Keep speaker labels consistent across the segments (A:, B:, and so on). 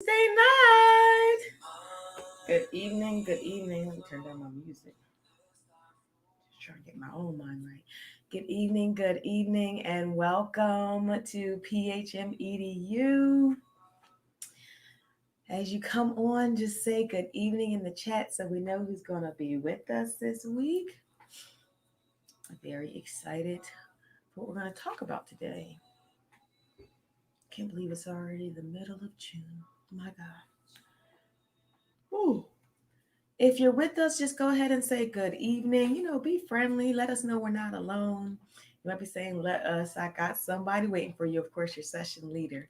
A: Wednesday night. Good evening, good evening. Let me turn down my music. Just trying to get my own mind right. Good evening, and welcome to PHM EDU. As you come on, just say good evening in the chat so we know who's going to be with us this week. I'm very excited for what we're going to talk about today. Can't believe it's already the middle of June. Oh my God. Ooh. If you're with us, just go ahead and say good evening. Be friendly. Let us know we're not alone. You might be saying, let us. I got somebody waiting for you. Of course, your session leader.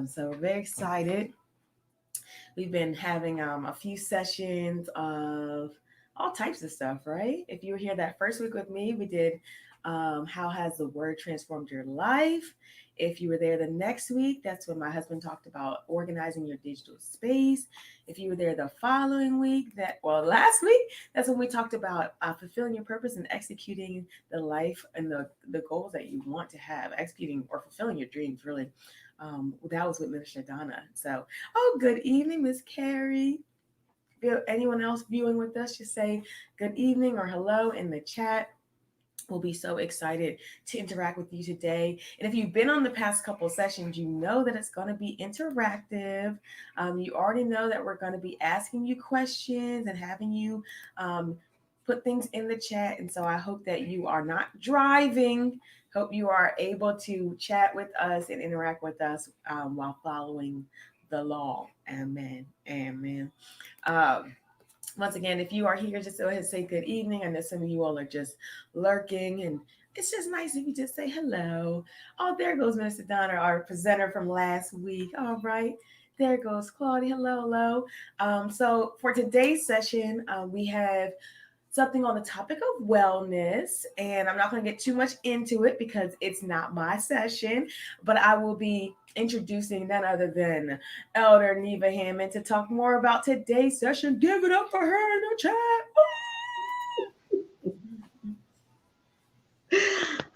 A: So we're very excited. We've been having a few sessions of all types of stuff, right? If you were here that first week with me, we did how has the word transformed your life? If you were there the next week, that's when my husband talked about organizing your digital space. If you were there the following week, last week, that's when we talked about fulfilling your purpose and executing the life and the goals that you want to have, executing or fulfilling your dreams, really. That was with Minister Donna. So, good evening, Miss Carrie. If anyone else viewing with us, just say good evening or hello in the chat. We'll be so excited to interact with you today. And if you've been on the past couple sessions, you know that it's going to be interactive. You already know that we're going to be asking you questions and having you put things in the chat. And so I hope that you are not driving. Hope you are able to chat with us and interact with us while following the law. Amen. Amen. Once again, if you are here, just go ahead and say good evening. I know some of you all are just lurking, and it's just nice if you just say hello. Oh, there goes Minister Donna, our presenter from last week. All right. There goes Claudia. Hello, hello. So for today's session, we have something on the topic of wellness, and I'm not going to get too much into it because it's not my session, but I will be introducing none other than Elder Neva Hammond to talk more about today's session. Give it up for her in the chat.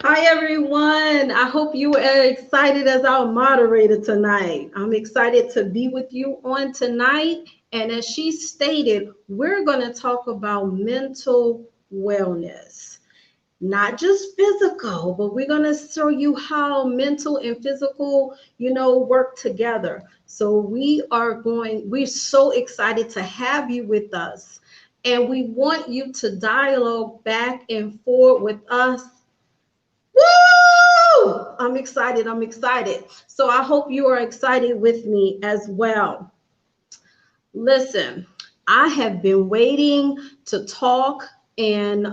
B: Hi, everyone. I hope you are excited as our moderator tonight. I'm excited to be with you on tonight. And as she stated, we're going to talk about mental wellness, not just physical, but we're going to show you how mental and physical, work together. So we're so excited to have you with us. And we want you to dialogue back and forth with us. Woo! I'm excited. So I hope you are excited with me as well. Listen, I have been waiting to talk and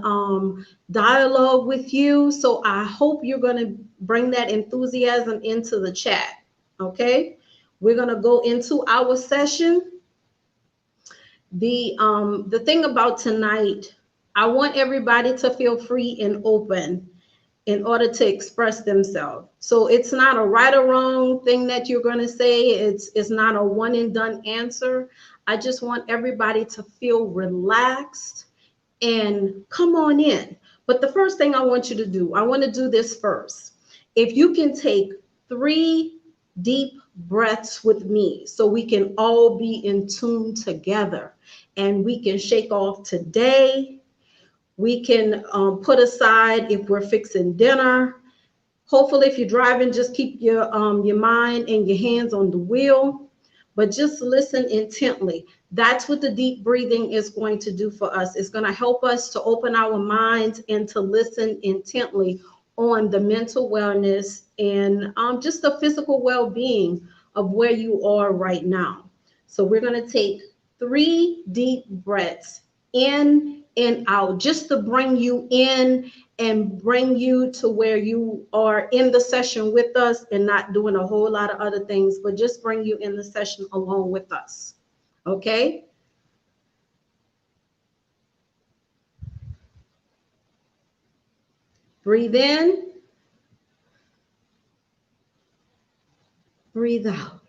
B: dialogue with you. So I hope you're going to bring that enthusiasm into the chat. Okay? We're going to go into our session. The thing about tonight, I want everybody to feel free and open in order to express themselves. So it's not a right or wrong thing that you're going to say. It's not a one and done answer. I just want everybody to feel relaxed and come on in. But the first thing I want you to do, I want to do this first. If you can take 3 deep breaths with me so we can all be in tune together and we can shake off today. We can put aside if we're fixing dinner. Hopefully, if you're driving, just keep your mind and your hands on the wheel, but just listen intently. That's what the deep breathing is going to do for us. It's going to help us to open our minds and to listen intently on the mental wellness and just the physical well-being of where you are right now. So we're going to take 3 deep breaths in and out, just to bring you in and bring you to where you are in the session with us and not doing a whole lot of other things, but just bring you in the session along with us. Okay? Breathe in. Breathe out.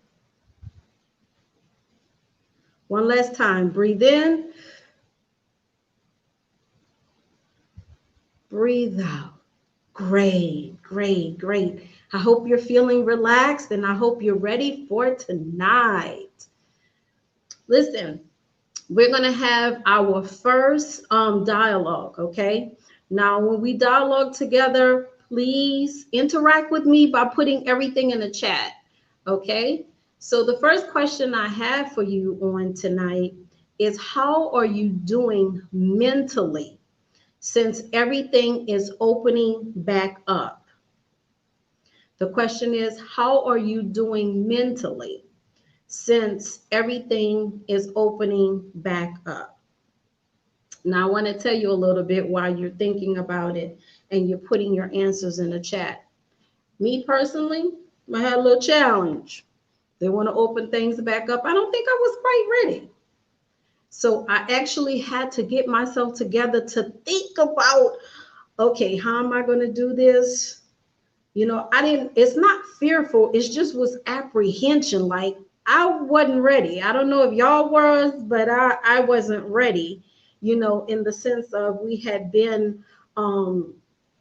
B: One last time. Breathe in. Breathe out. Great. I hope you're feeling relaxed, and I hope you're ready for tonight. Listen, we're going to have our first dialogue, okay? Now, when we dialogue together, please interact with me by putting everything in the chat, okay? So the first question I have for you on tonight is, how are you doing mentally since everything is opening back up? The question is, how are you doing mentally since everything is opening back up? Now, I want to tell you a little bit while you're thinking about it and you're putting your answers in the chat. Me personally, I had a little challenge. They want to open things back up. I don't think I was quite ready. So I actually had to get myself together to think about, okay, how am I going to do this? It's not fearful. It's just was apprehension. Like, I wasn't ready. I don't know if y'all was, but I wasn't ready, in the sense of we had been,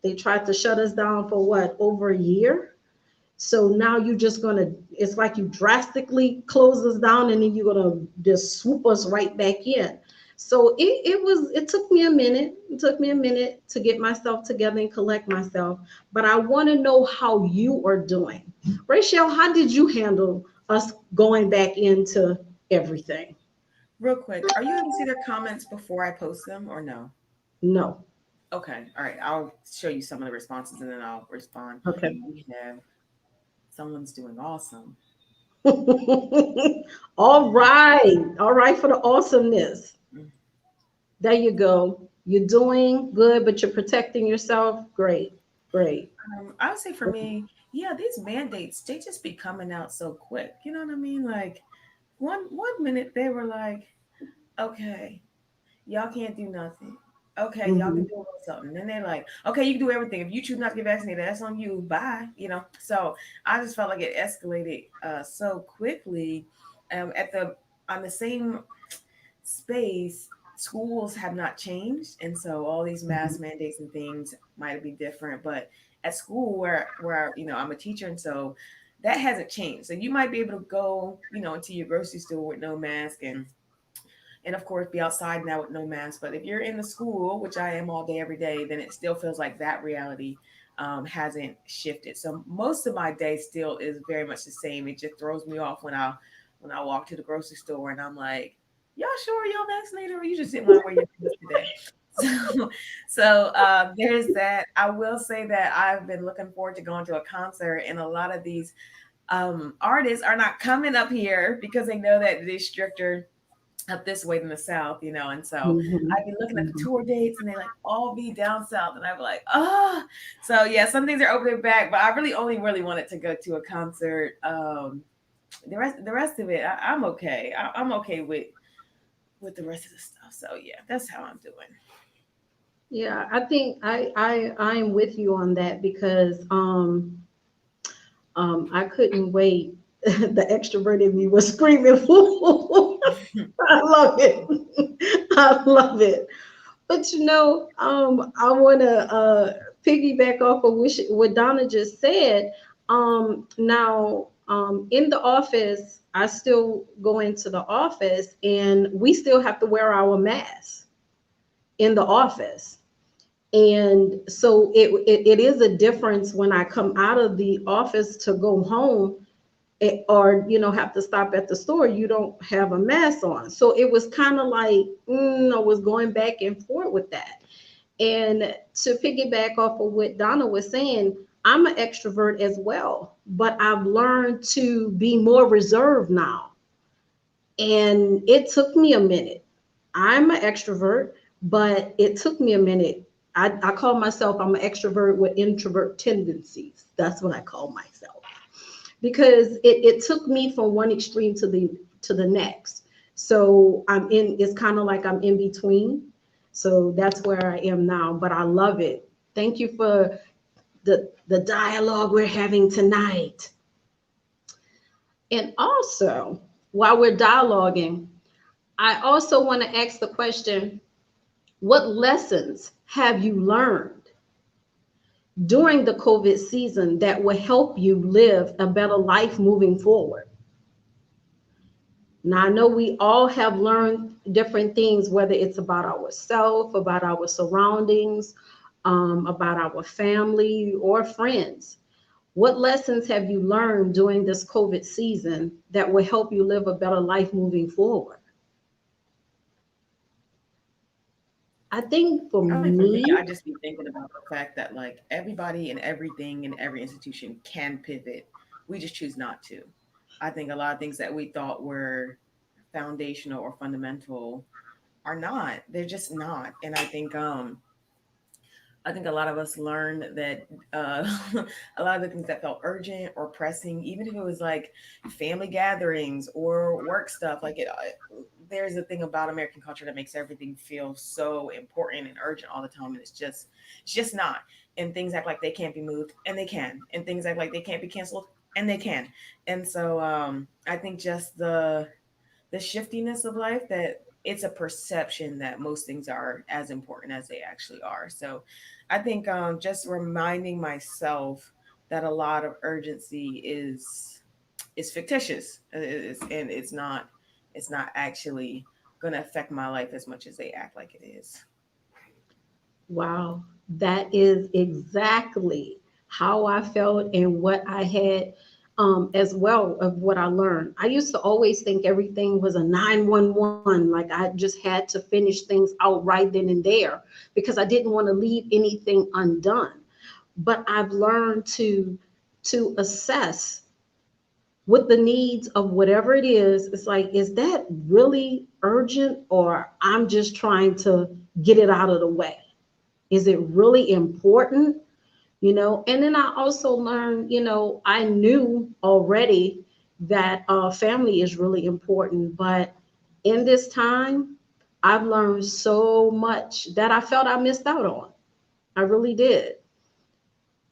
B: they tried to shut us down for what, over a year? So now you're just it's like you drastically close us down and then you're gonna just swoop us right back in. So it took me a minute. It took me a minute to get myself together and collect myself. But I want to know how you are doing. Rachel, how did you handle us going back into everything?
A: Real quick, are you able to see their comments before I post them or no?
B: No.
A: Okay, all right. I'll show you some of the responses and then I'll respond.
B: Okay.
A: We have someone's doing awesome.
B: All right. All right, for the awesomeness.
A: Mm.
B: There you go. You're doing good, but you're protecting yourself. Great. Great.
A: I would say for me, yeah, these mandates, they just be coming out so quick. You know what I mean? Like one minute they were like, okay, y'all can't do nothing. Okay, y'all can
B: Mhm.
A: do a little something. Then they're like, okay, you can do everything. If you choose not to get vaccinated, that's on you. Bye. So I just felt like it escalated so quickly. At the on the same space, schools have not changed, and so all these mask mandates and things might be different. But at school, where I'm a teacher, and so that hasn't changed. So you might be able to go, into your grocery store with no mask and of course be outside now with no mask. But if you're in the school, which I am all day every day, then it still feels like that reality hasn't shifted. So most of my day still is very much the same. It just throws me off when I walk to the grocery store and I'm like, y'all sure y'all vaccinated or you just didn't want to wear your mask today? So there's that. I will say that I've been looking forward to going to a concert, and a lot of these artists are not coming up here because they know that it is stricter up this way than the south, and so
B: Mhm.
A: I'd be looking at the
B: Mhm.
A: tour dates and they like all be down south, and I'd be like, oh, so yeah, some things are opening back, but I really wanted to go to a concert. The rest of it, I'm okay. I'm okay with the rest of the stuff. So yeah, that's how I'm doing.
B: Yeah, I think I am with you on that because I couldn't wait. The extrovert in me was screaming. I love it. I love it. But I want to piggyback off of what Donna just said. Now, in the office, I still go into the office, and we still have to wear our masks in the office. And so it is a difference when I come out of the office to go home, or have to stop at the store. You don't have a mask on, so it was kind of like I was going back and forth with that. And to piggyback off of what Donna was saying, I'm an extrovert as well, but I've learned to be more reserved now. And it took me a minute. I'm an extrovert, but it took me a minute. I call myself, I'm an extrovert with introvert tendencies. That's what I call myself. Because it took me from one extreme to the next. So it's kind of like I'm in between. So that's where I am now. But I love it. Thank you for the dialogue we're having tonight. And also, while we're dialoguing, I also want to ask the question, what lessons have you learned during the COVID season that will help you live a better life moving forward. Now, I know we all have learned different things, whether it's about ourselves, about our surroundings, about our family or friends. What lessons have you learned during this COVID season that will help you live a better life moving forward? I think for
A: I mean, for me,
B: me,
A: I just be thinking about the fact that like everybody and everything in every institution can pivot. We just choose not to. I think a lot of things that we thought were foundational or fundamental are not. They're just not. And I think a lot of us learned that a lot of the things that felt urgent or pressing, even if it was like family gatherings or work stuff, like there's a thing about American culture that makes everything feel so important and urgent all the time, and it's just not. And things act like they can't be moved, and they can, and things act like they can't be canceled, and they can. And so I think just the shiftiness of life that it's a perception that most things are as important as they actually are. So I think just reminding myself that a lot of urgency is fictitious and it's not actually going to affect my life as much as they act like it is.
B: wow, that is exactly how I felt and what I had as well of what I learned. I used to always think everything was a 911, like I just had to finish things out right then and there because I didn't want to leave anything undone. But I've learned to assess with the needs of whatever it is. It's like, is that really urgent, or I'm just trying to get it out of the way? Is it really important? And then I also learned, I knew already that family is really important, but in this time, I've learned so much that I felt I missed out on. I really did.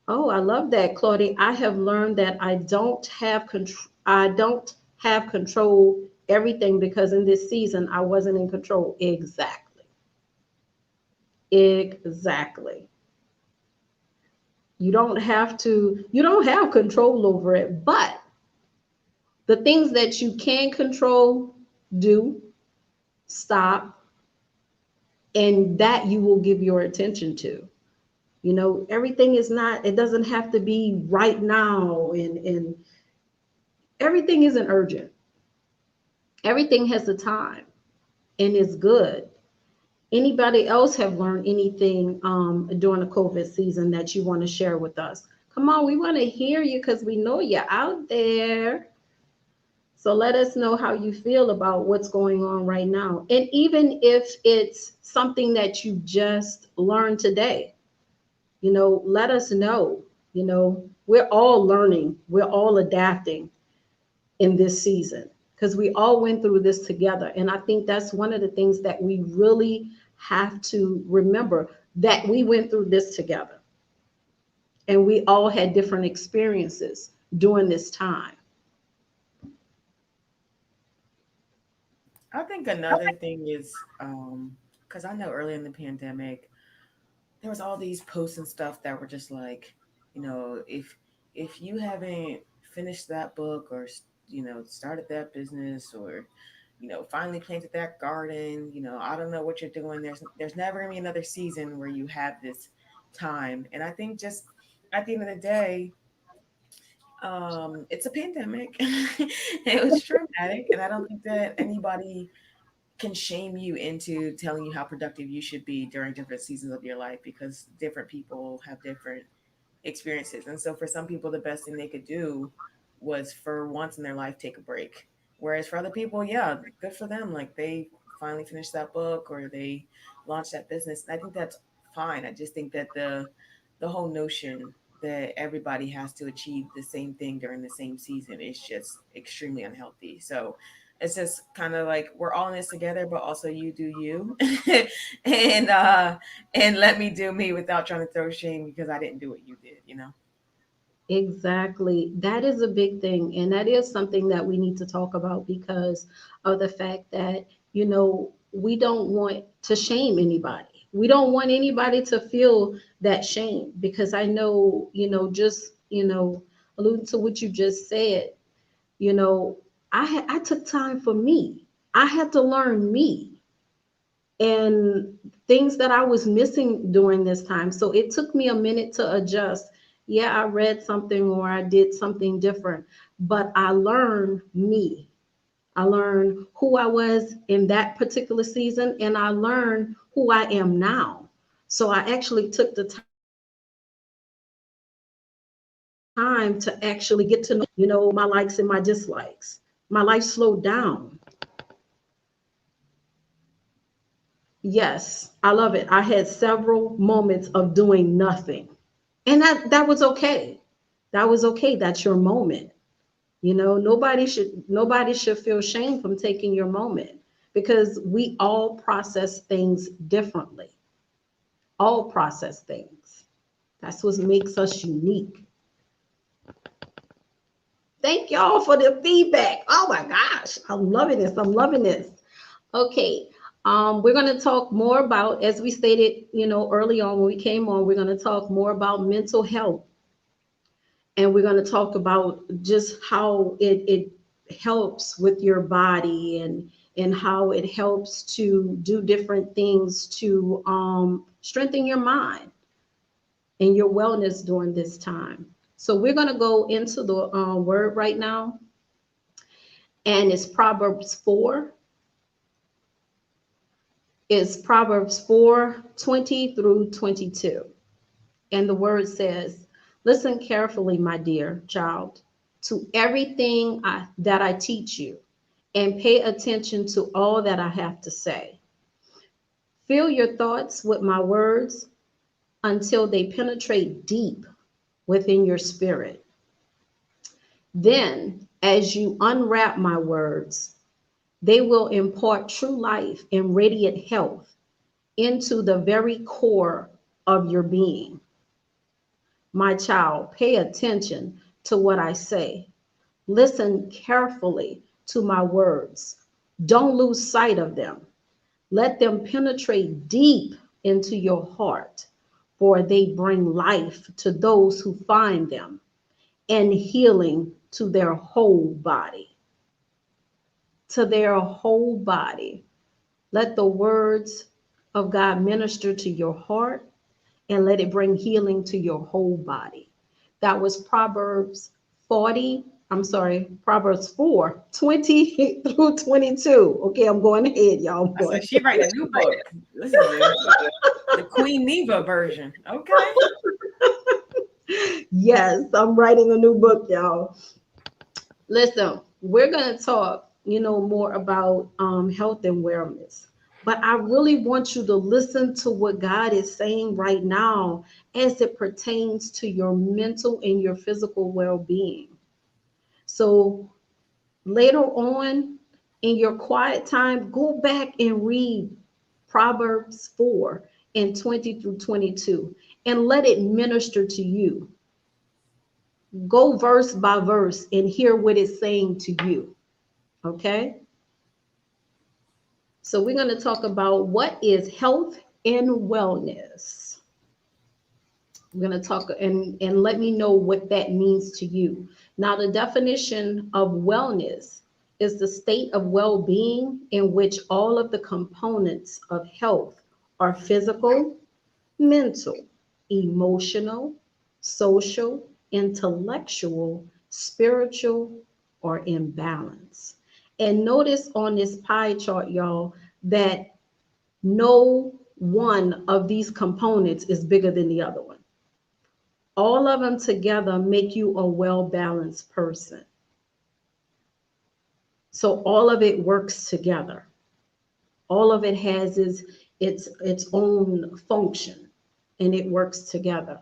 B: Oh, I love that, Claudia. I have learned that I don't have control everything because in this season I wasn't in control. Exactly. Exactly. You don't have control over it, but the things that you can control, do, stop, and that you will give your attention to. Everything is not, it doesn't have to be right now, and everything isn't urgent. Everything has a time and it's good. Anybody else have learned anything during the COVID season that you want to share with us? Come on, we want to hear you because we know you're out there. So let us know how you feel about what's going on right now. And even if it's something that you just learned today, let us know. We're all learning, we're all adapting in this season because we all went through this together. And I think that's one of the things that we really have to remember, that we went through this together and we all had different experiences during this time.
A: I think another thing is because I know early in the pandemic there was all these posts and stuff that were just like, if you haven't finished that book or started that business or finally planted that garden, I don't know what you're doing. There's never gonna be another season where you have this time. And I think just at the end of the day, it's a pandemic. It was traumatic, and I don't think that anybody can shame you into telling you how productive you should be during different seasons of your life because different people have different experiences. And so for some people, the best thing they could do was for once in their life take a break. Whereas for other people, yeah, good for them. Like they finally finished that book or they launched that business. And I think that's fine. I just think that the whole notion that everybody has to achieve the same thing during the same season is just extremely unhealthy. So it's just kind of like we're all in this together, but also you do you. and and let me do me without trying to throw shame because I didn't do what you did.
B: Exactly. That is a big thing. And that is something that we need to talk about because of the fact that, we don't want to shame anybody. We don't want anybody to feel that shame, because I know, just, alluding to what you just said, you know, I took time for me. I had to learn me and things that I was missing during this time. So it took me a minute to adjust. Yeah, I read something or I did something different, but I learned me. I learned who I was in that particular season, and I learned who I am now. So I actually took the time to actually get to know myself, my likes and my dislikes. My life slowed down. Yes, I love it. I had several moments of doing nothing. And that was okay. That was okay. That's your moment. Nobody should feel shame from taking your moment, because we all process things differently. All process things. That's what makes us unique. Thank y'all for the feedback. Oh my gosh, I'm loving this. I'm loving this. Okay. We're going to talk more about, as we stated, early on when we came on, we're going to talk more about mental health, and we're going to talk about just how it helps with your body, and how it helps to do different things to strengthen your mind and your wellness during this time. So we're going to go into the word right now, and it's Proverbs 4. It's Proverbs 4:20 through 22. And the word says, listen carefully, my dear child, to everything that I teach you, and pay attention to all that I have to say. Fill your thoughts with my words until they penetrate deep within your spirit. Then, as you unwrap my words, they will impart true life and radiant health into the very core of your being. My child, pay attention to what I say. Listen carefully to my words. Don't lose sight of them. Let them penetrate deep into your heart, for they bring life to those who find them, and healing to their whole body. To their whole body. Let the words of God minister to your heart, and let it bring healing to your whole body. That was Proverbs 4:20 through 22. Okay, I'm going ahead, y'all. I'm
A: I said
B: going.
A: she writing a new book. This is the Queen Neva version. Okay.
B: Yes, I'm writing a new book, y'all. Listen, we're going to talk, more about health and wellness. But I really want you to listen to what God is saying right now as it pertains to your mental and your physical well-being. So later on in your quiet time, go back and read Proverbs 4 and 20 through 22, and let it minister to you. Go verse by verse and hear what it's saying to you. Okay? So we're going to talk about what is health and wellness. We're going to talk and let me know what that means to you. Now, the definition of wellness is the state of well-being in which all of the components of health are physical, mental, emotional, social, intellectual, spiritual, or in balance. And notice on this pie chart, y'all, that no one of these components is bigger than the other one. All of them together make you a well-balanced person. So all of it works together. All of it has its own function, and it works together.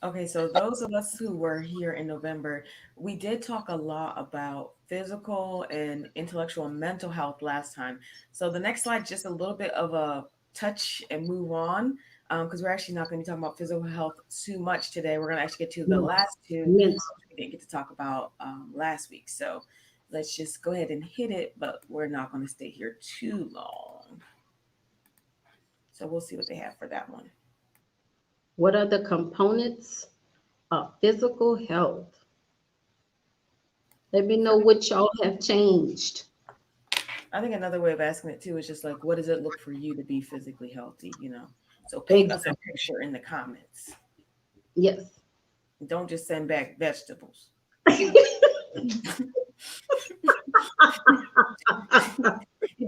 A: Okay, so those of us who were here in November, we did talk a lot about physical and intellectual and mental health last time. So the next slide, just a little bit of a touch and move on, because we're actually not going to be talking about physical health too much today. We're going to actually get to the
B: No,
A: last two,
B: mental.
A: which we didn't get to talk about last week. So let's just go ahead and hit it, but we're not going to stay here too long. So we'll see what they have for that one.
B: What are the components of physical health? Let me know what y'all have changed.
A: I think another way of asking it too is just like, what does it look for you to be physically healthy? So paint us a
B: Exactly.
A: picture in the comments.
B: Yes.
A: Don't just send back vegetables. You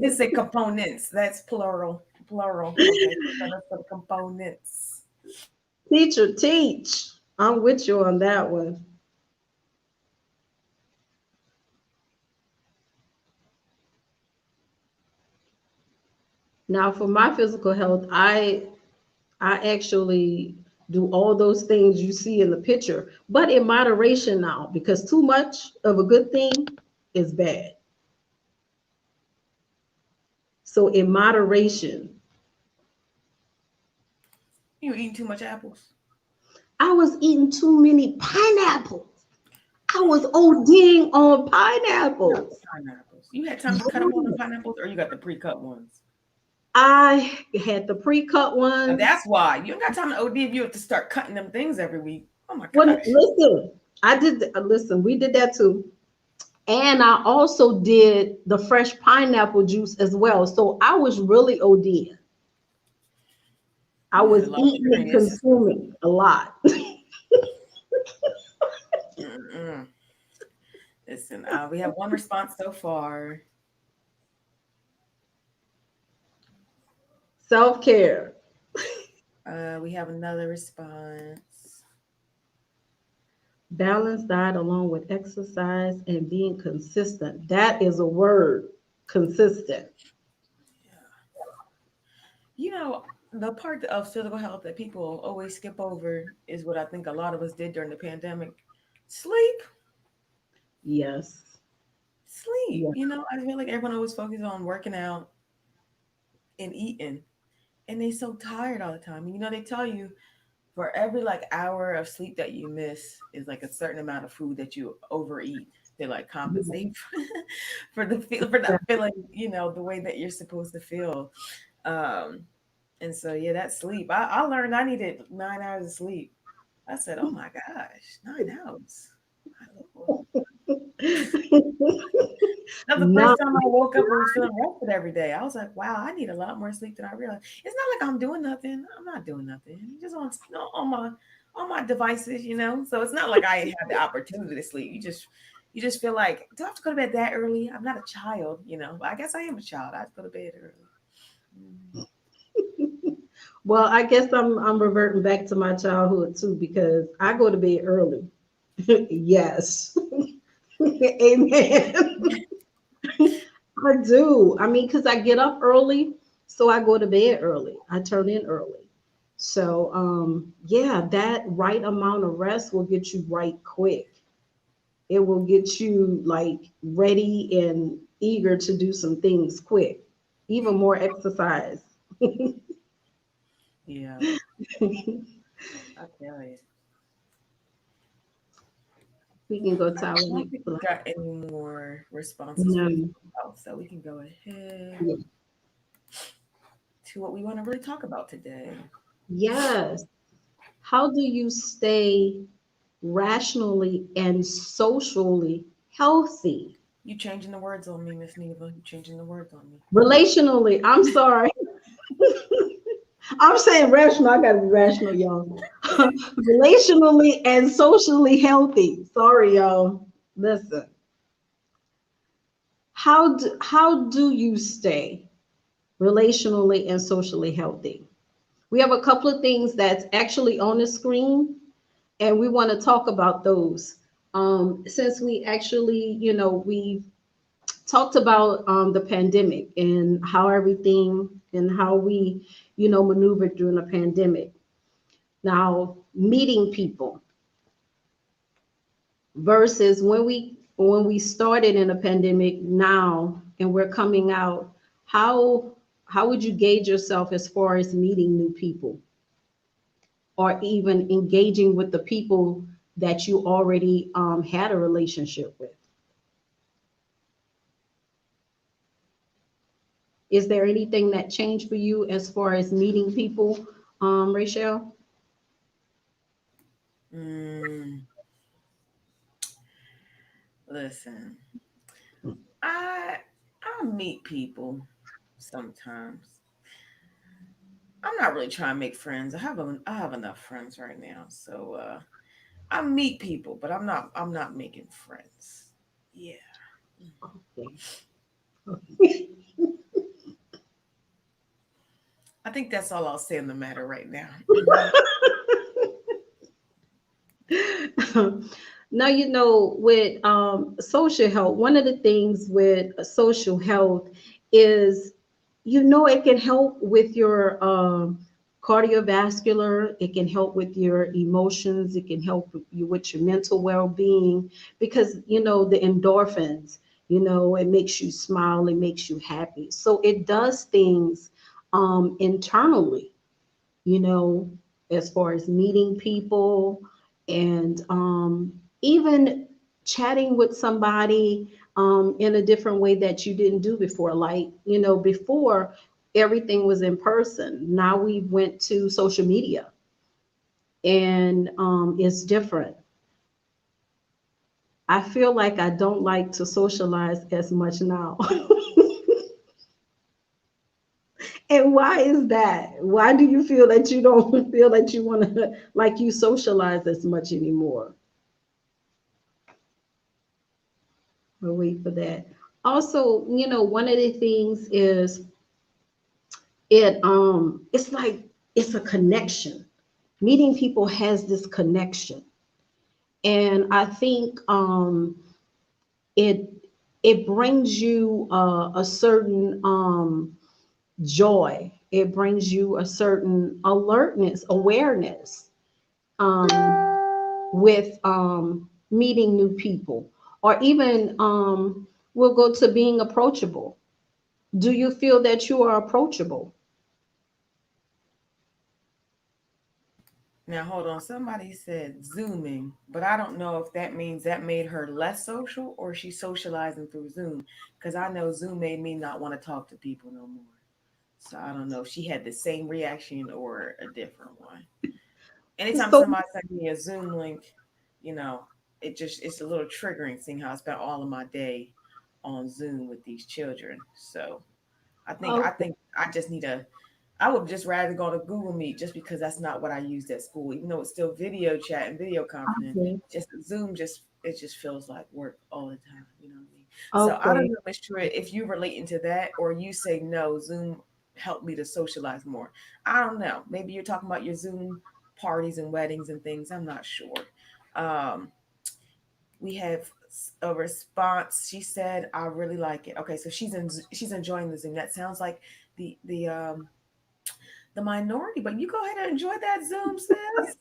A: just say components. That's plural. Plural. Okay. So send us some components.
B: Teacher, teach. I'm with you on that one. Now, for my physical health, I actually do all those things you see in the picture, but in moderation now, because too much of a good thing is bad. So in moderation,
A: You eating too much apples.
B: I was eating too many pineapples. I was ODing on
A: Not the
B: pineapples.
A: pineapples. You had time to cut them on the pineapples, or you got the pre-cut ones?
B: I had the pre-cut
A: Now
B: ones.
A: that's why you ain't got time to OD if you have to start cutting them things every week. Oh my
B: When
A: gosh.
B: listen, listen, we did that too. And I also did the fresh pineapple juice as well. So I was really ODing. I
A: You had
B: was
A: a
B: eating and
A: luxurious system.
B: consuming a lot.
A: Mm-mm. Listen, we have one response so far.
B: Self-care.
A: We have another response.
B: Balanced diet along with exercise and being consistent. That is a word. Consistent.
A: You know, the part of physical health that people always skip over is what I think a lot of us did during the pandemic. Sleep.
B: Yes.
A: Sleep.
B: Yeah.
A: I feel like everyone always focuses on working out and eating, and they so tired all the time. They tell you for every like hour of sleep that you miss is like a certain amount of food that you overeat to like compensate for that feeling, the way that you're supposed to feel. Um, and so yeah, that sleep. I learned I needed 9 hours of sleep. I said, oh my gosh, 9 hours. My Lord. That's the
B: No.
A: first time I woke up and was feeling rested every day. I was like, wow, I need a lot more sleep than I realized. It's not like I'm doing nothing. I'm not doing nothing. Just on my devices. So it's not like I have the opportunity to sleep. You just feel like, do I have to go to bed that early? I'm not a child. But I guess I am a child. I have to go to bed early. Mm.
B: Well, I guess I'm reverting back to my childhood too because I go to bed early. Yes. Amen. I do. I mean, because I get up early, so I go to bed early. I turn in early. So, yeah, that right amount of rest will get you right quick. It will get you like ready and eager to do some things quick, even more exercise.
A: Yeah, I tell you.
B: We can go
A: I
B: to our
A: don't
B: next
A: think we
B: slide.
A: got any more responses for
B: No.
A: health, so we can go ahead
B: Yeah.
A: to what we want to really talk about today.
B: Yes. How do you stay rationally and socially healthy?
A: You changing the words on me, Miss Neva. You changing the words on me.
B: Relationally, I'm sorry. I'm saying rational. I gotta be rational, y'all. Relationally and socially healthy. Sorry, y'all. Listen. How do you stay relationally and socially healthy? We have a couple of things that's actually on the screen, and we want to talk about those. Since we actually, we talked about the pandemic and how everything and how we, maneuvered during the pandemic. Now, meeting people versus when we started in a pandemic now and we're coming out, how would you gauge yourself as far as meeting new people or even engaging with the people that you already had a relationship with? Is there anything that changed for you as far as meeting people, Rachel?
A: Mm, listen, I I meet people sometimes. I'm not really trying to make friends. I have enough friends right now. So I meet people, but I'm not making friends. Yeah. I think that's all I'll say on the matter right now. Hmm.
B: Now, with social health, one of the things with social health is, it can help with your cardiovascular, it can help with your emotions, it can help you with your mental well-being, because, the endorphins, it makes you smile, it makes you happy. So it does things internally, you know, as far as meeting people and even chatting with somebody in a different way that you didn't do before. Like, before everything was in person. Now we went to social media and it's different. I feel like I don't like to socialize as much now. And why is that? Why do you feel that you don't feel that you want to like you socialize as much anymore? We'll wait for that. Also, one of the things is it's like it's a connection. Meeting people has this connection. And I think it it brings you a certain joy. It brings you a certain alertness, awareness, um, with meeting new people, or even we'll go to being approachable. Do you feel that you are approachable?
A: Now hold on. Somebody said Zooming, but I don't know if that means that made her less social or she's socializing through Zoom. Because I know Zoom made me not want to talk to people no more. So I don't know if she had the same reaction or a different one. Anytime
B: So,
A: somebody sends me a Zoom link, you know, it's a little triggering seeing how I spent all of my day on Zoom with these children. So I
B: okay,
A: think I just need a I would just rather go to Google Meet just because that's not what I used at school. Even though it's still video chat and video conferencing,
B: okay,
A: just Zoom just it just feels like work all the time. You know what I mean? So I don't
B: okay.
A: know, Miss Troy, if you relating to that or you say no, Zoom helped me to socialize more. I don't know. Maybe you're talking about your Zoom parties and weddings and things. I'm not sure. Um, we have a response. She said, "I really like it." Okay, so she's enjoying the Zoom. That sounds like the minority, but you go ahead and enjoy that Zoom, sis.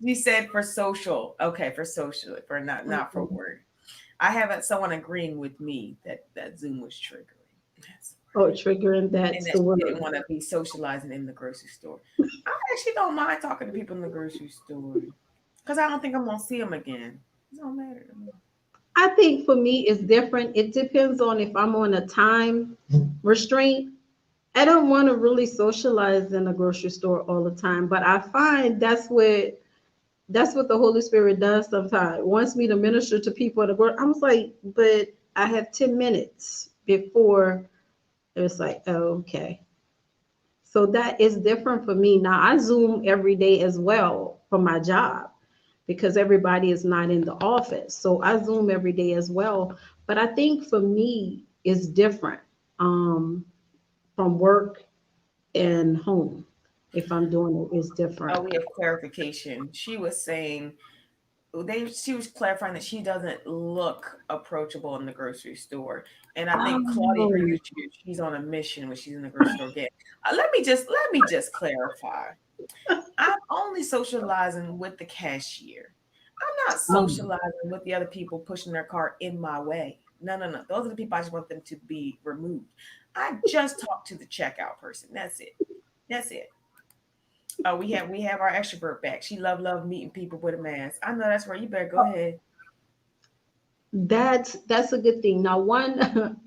A: She said for social. Okay, for social, for not for
B: Okay.
A: work. I haven't someone agreeing with me that Zoom was triggering. That's
B: Oh, triggering,
A: and
B: that's
A: that
B: the
A: she
B: word.
A: didn't want to be socializing in the grocery store. I actually don't mind talking to people in the grocery store because I don't think I'm gonna see them again. It don't matter to me.
B: I think for me it's different. It depends on if I'm on a time restraint. I don't want to really socialize in a grocery store all the time, but I find that's what the Holy Spirit does sometimes. Wants me to minister to people at the grocery. I was like, but I have 10 minutes before. It was like, oh, okay. So that is different for me. Now I Zoom every day as well for my job because everybody is not in the office. So I Zoom every day as well. But I think for me it's different um, from work and home. If I'm doing it, it's
A: Oh,
B: different.
A: we have clarification. She was saying she was clarifying that she doesn't look approachable in the grocery store. And I think Claudia agreed
B: Oh,
A: with you. She's on a mission when she's in the grocery store again. Let me just clarify. I'm only socializing with the cashier. I'm not
B: um,
A: socializing with the other people pushing their cart in my way. No, no, no. Those are the people I just want them to be removed. I just talk to the checkout person. That's it. That's it. Oh, we have our extrovert back. She love meeting people with a mask. I know that's right. You better go ahead.
B: That's a good thing. Now, one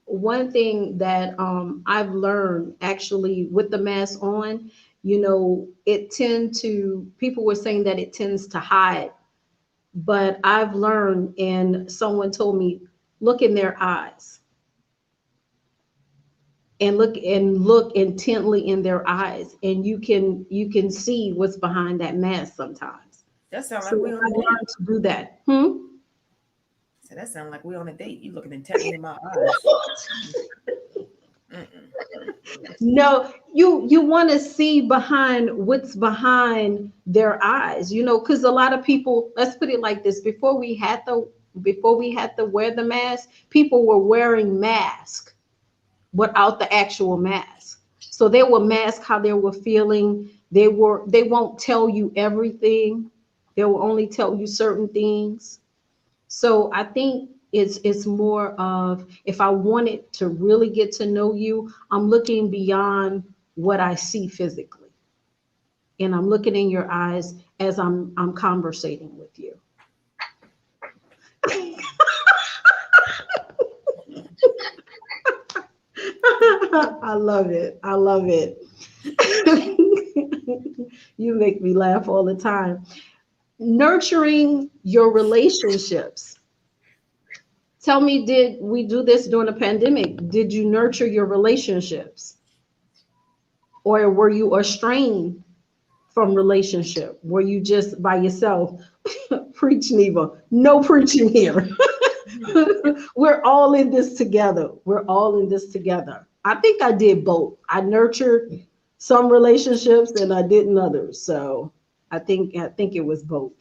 B: one thing that I've learned actually with the mask on, it tend to people were saying that it tends to hide, but I've learned, and someone told me, look in their eyes and look intently in their eyes, and you can see what's behind that mask sometimes.
A: That sounds
B: So
A: like we on
B: I
A: a date.
B: learned to do that.
A: So that sounds like we on a date. You looking intently in my eyes. Mm-mm.
B: No, you want to see behind what's behind their eyes, because a lot of people, let's put it like this, before we had to wear the mask, people were wearing masks without the actual mask. So they will mask how they were feeling. They won't tell you everything. They will only tell you certain things. So I think it's more of, if I wanted to really get to know you, I'm looking beyond what I see physically. And I'm looking in your eyes as I'm conversating with you. I love it. I love it. You make me laugh all the time. Nurturing your relationships. Tell me, did we do this during the pandemic? Did you nurture your relationships? Or were you estranged from relationship? Were you just by yourself? Preach, Neva. No preaching here. We're all in this together. We're all in this together. I think I did both. I nurtured some relationships and I didn't others. So I think it was both.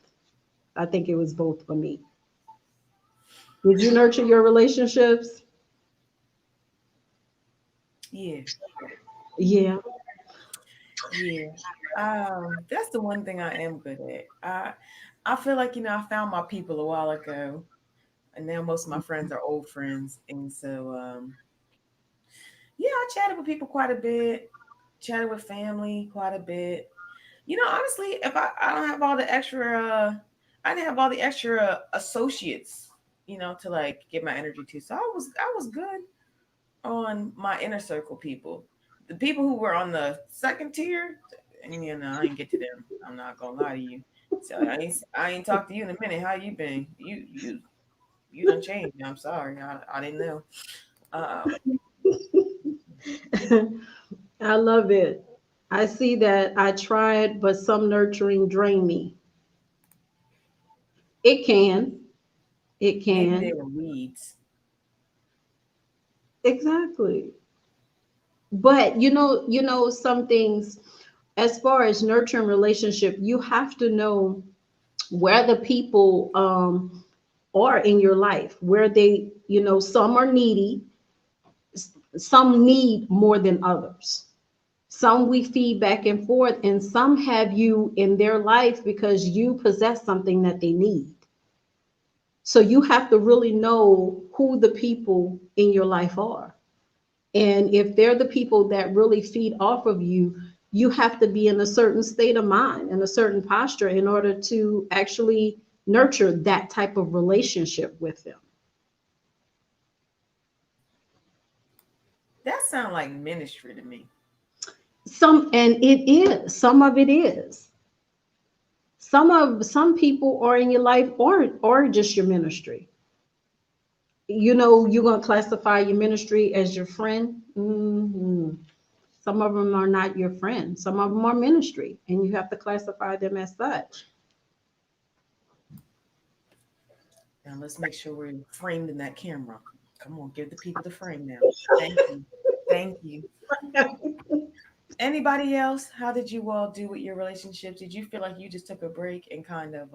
B: I think it was both for me. Did you nurture your relationships?
A: Yeah,
B: Yeah.
A: yeah. That's the one thing I am good at. I feel like I found my people a while ago, and now most of my friends are old friends, and so yeah, I chatted with people quite a bit, chatted with family quite a bit. Honestly, if I don't have all the extra, I didn't have all the extra associates, to like give my energy to. So I was good on my inner circle people. The people who were on the second tier, and I didn't get to them. I'm not gonna lie to you. So I ain't talked to you in a minute. How you been? You done changed. I'm sorry. I didn't know. Um,
B: I love it. I see that. I tried, but some nurturing drain me. It can. It
A: Maybe they
B: can.
A: were weeds.
B: Exactly. But some things, as far as nurturing relationship, you have to know where the people are in your life, where some are needy, some need more than others. Some we feed back and forth, and some have you in their life because you possess something that they need. So you have to really know who the people in your life are. And if they're the people that really feed off of you, you have to be in a certain state of mind and a certain posture in order to actually nurture that type of relationship with them.
A: That sound like ministry to me.
B: And it is, some of it is. Some people are in your life or just your ministry. You're going to classify your ministry as your friend. Some of them are not your friend. Some of them are ministry, and you have to classify them as such.
A: Now let's make sure we're framed in that camera. Come on, give the people the frame now. Thank you. Thank you. Anybody else? How did you all do with your relationships? Did you feel like you just took a break and kind of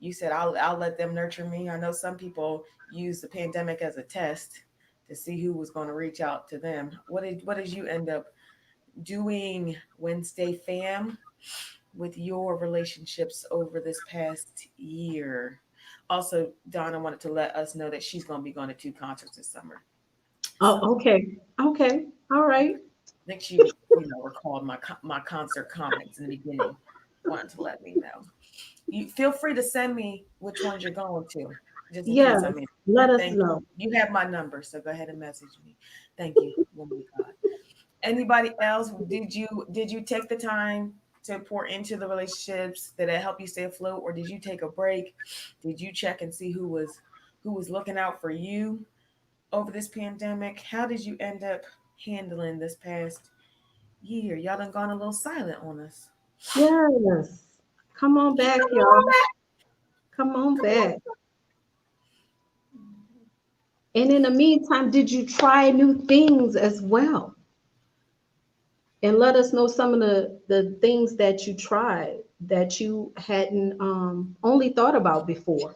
A: you said I'll let them nurture me? I know some people use the pandemic as a test to see who was going to reach out to them. What did you end up doing, Wednesday fam, with your relationships over this past year? Also, Donna wanted to let us know that she's going to be going to two concerts this summer. So
B: Oh, okay. Okay. All right.
A: I think she recalled my concert comments in the beginning. Wanted to let me know. You feel free to send me which ones you're going to. just in case
B: Yes,
A: I'm in.
B: let us
A: Thank you.
B: know.
A: You have my number, so go ahead and message me. Thank you, woman of God. Anybody else? Did you take the time to pour into the relationships that help you stay afloat, or did you take a break? Did you check and see who was looking out for you over this pandemic? How did you end up handling this past year? Y'all done gone a little silent on us.
B: Yes. Come on back,
A: Come on
B: y'all.
A: back.
B: Come on
A: Come on
B: back. And in the meantime, did you try new things as well? And let us know some of the things that you tried that you hadn't only thought about before.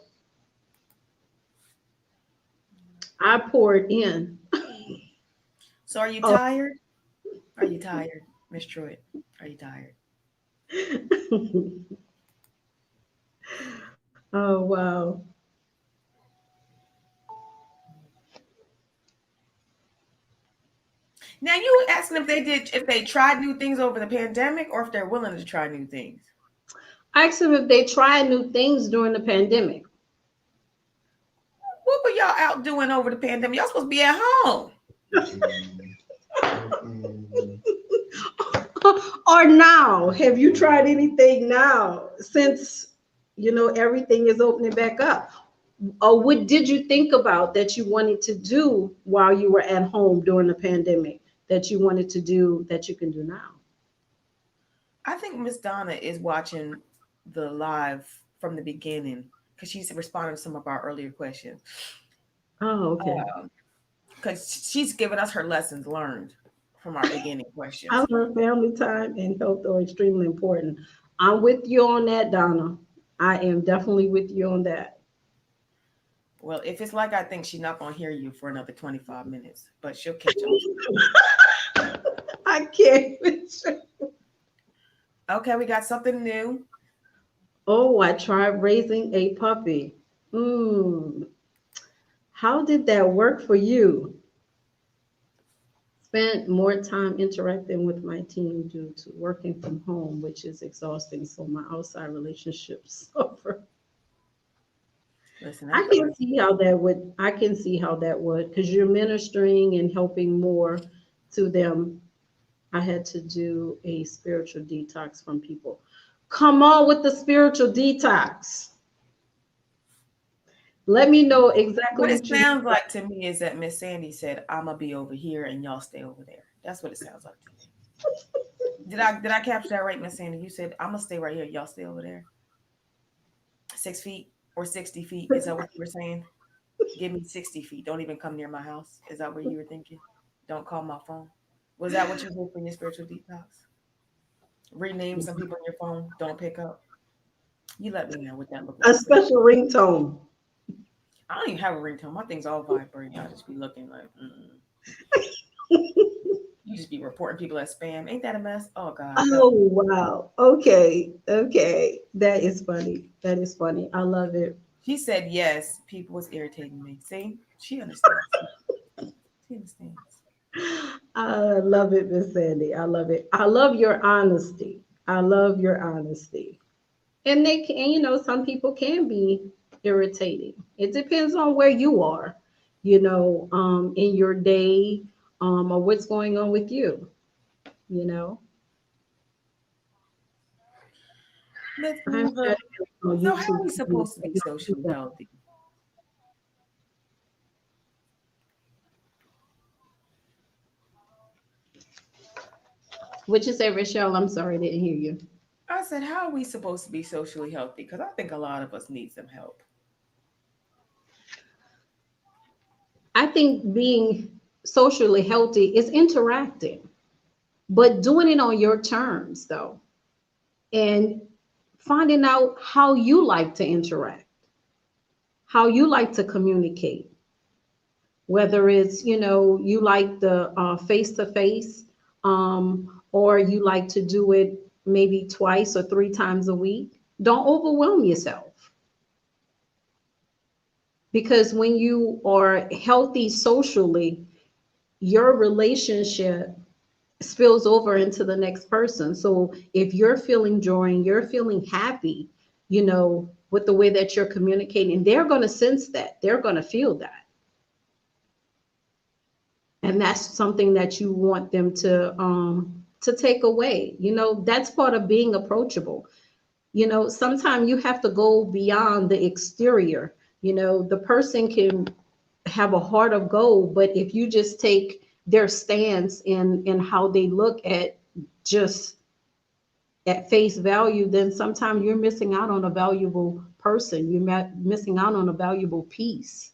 B: I poured in.
A: So are you
B: Oh,
A: tired? Are you tired, Miss Truitt? Are you tired?
B: oh wow.
A: Now you were asking if they tried new things over the pandemic or if they're willing to try new things.
B: I asked them if they tried new things during the pandemic.
A: What were y'all out doing over the pandemic? Y'all supposed to be at home.
B: Or now, have you tried anything now since everything is opening back up? Or what did you think about that you wanted to do while you were at home during the pandemic that you wanted to do that you can do now?
A: I think Miss Donna is watching the live from the beginning because she's responding to some of our earlier questions.
B: Oh, okay.
A: Because she's given us her lessons learned from our beginning
B: I
A: questions.
B: learned family time and health are extremely important. I'm with you on that, Donna. I am definitely with you on that.
A: Well, if it's like I think, she's not going to hear you for another 25 minutes, but she'll catch on.
B: I can't.
A: Okay, we got something new.
B: Oh, I tried raising a puppy. Hmm. How did that work for you? Spent more time interacting with my team due to working from home, which is exhausting. So my outside relationships suffer.
A: Listen, I
B: I
A: feel
B: can
A: like
B: see how that would. I can see how that would, because you're ministering and helping more to them. I had to do a spiritual detox from people. Come on with the spiritual detox. Let me know exactly
A: what it
B: what you.
A: sounds like to me is that Miss Sandy said, "I'm gonna be over here and y'all stay over there." That's what it sounds like to me. Did I capture that right, Miss Sandy? You said, "I'm gonna stay right here, y'all stay over there." 6 feet or 60 feet? Is that what you were saying? Give me 60 feet. Don't even come near my house. Is that what you were thinking? Don't call my phone. Was that what you did for your spiritual detox? Rename some people on your phone. Don't pick up. You let me know what that looked
B: A
A: like for you.
B: special ringtone.
A: I don't even have a ringtone. My thing's all vibrating. I just be looking like, you just be reporting people as spam. Ain't that a mess? Oh God,
B: Oh
A: help me.
B: wow. Okay. Okay. That is funny. That is funny. I love it.
A: She said yes. People was irritating me. See, she understands. She understands.
B: I love it, Miss Sandy. I love it. I love your honesty. I love your honesty. And they can, some people can be irritating. It depends on where you are, in your day, or what's going on with you, you know.
A: Let's
B: I'm
A: move on.
B: shutting down on
A: So how
B: YouTube.
A: are we supposed to be socially healthy?
B: What you say, Rochelle? I'm sorry, I didn't hear you.
A: I said, how are we supposed to be socially healthy? Because I think a lot of us need some help.
B: I think being socially healthy is interacting, but doing it on your terms, though, and finding out how you like to interact, how you like to communicate, whether it's, you like the face to face, or you like to do it maybe twice or three times a week. Don't overwhelm yourself, because when you are healthy socially, your relationship spills over into the next person. So if you're feeling joy and you're feeling happy, with the way that you're communicating. They're going to sense that. They're going to feel that. And that's something that you want them to take away. That's part of being approachable. Sometimes you have to go beyond the exterior. The person can have a heart of gold, but if you just take their stance in how they look at just at face value, then sometimes you're missing out on a valuable person. You're missing out on a valuable piece.